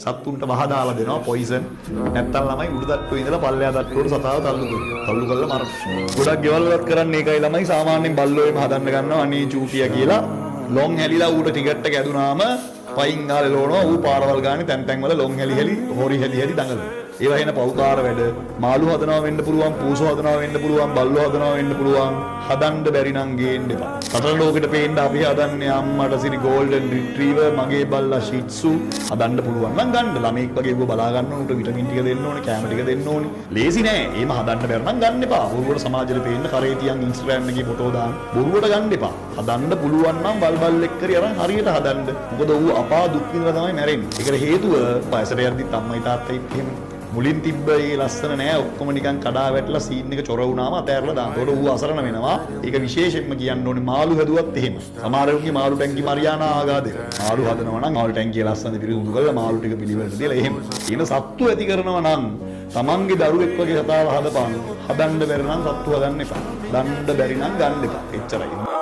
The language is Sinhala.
සත්තුන්ට වහ දාලා දෙනවා පොයිසන්. නැත්තම් ළමයි උඩ තට්ටුවේ ඉඳලා පල්ලෙහා තට්ටුවට සතාව තල්ලු කරලා මරනවා. ගොඩක් ගෙවල් වලත් කරන්නේ ඒකයි ළමයි සාමාන්‍යයෙන් බල්ලෝ එහෙම හදන්න ගන්නවා අනේ චූටියා කියලා. ලොන් හැලිලා ඌට ටිකට් එක ඇදුනාම පයින් ගාලේ ලෝනවා ඌ පාරවල් ගානේ තැන් තැන් වල ලොන් හැලි හොරි හැලි දඟලනවා. ඒවා වෙන පව්කාර වැඩ. මාළු හදනවා වෙන්න පුළුවන්, පූසෝ හදනවා වෙන්න පුළුවන්, බල්ලෝ හදනවා වෙන්න පුළුවන්. හදන්න බැරි නම් ගේන්න එපා. රටල ලෝකෙට පේන්න අපි හදන්නේ අම්මට සිරි ගෝල්ඩන් රිට්‍රීවර්, මගේ බල්ලා ෂිට්සු හදන්න පුළුවන් නම් ගන්න. ළමෙක් වගේ ඌව බලා ගන්න උන්ට විටමින් ටික දෙන්න ඕනේ, කැම ටික දෙන්න ඕනේ. ලේසි නෑ. එහෙම හදන්න බැර නම් ගන්න එපා. බොරුවට සමාජෙට පේන්න කරේ තියන් ඉන්ස්ටාග්‍රෑම් එකේ ෆොටෝ දාන්න. බොරුවට ගන්න එපා. හදන්න පුළුවන් නම් බල්බල් එක්ක අරන් හරියට හදන්න. මොකද ඌ අපා දුක් විඳලා තමයි මැරෙන්නේ. ඒකට හේතුව වයසට යද්දිත් අම්මයි තාත්තයි එහෙම මුලින් තිබ්බ ඒ ලස්සන නෑ ඔක්කොම නිකන් කඩා වැටලා සීන් එක චොර වුණාම අතෑරලා දාන්න. ඒකට ඌ අසරණ වෙනවා. ඒක විශේෂයෙන්ම කියන්න ඕනේ මාළු හැදුවත් එහෙම. සමහරවගේ මාළු ටැංකි මරියානා ආගාදේ. මාළු හදනවා නම් මාළු ටැංකිය ලස්සන පිරිසුදු කරලා මාළු ටික පිළිවෙලට දාලා එහෙම. ඊන සත්තු ඇති කරනවා නම් තමන්ගේ දරුවෙක් වගේ කතාව හදපන්. හදන්න බැරි නම් සත්තු හදන්න එපා. දන්න බැරි නම් ගන්න එපා. එච්චරයි.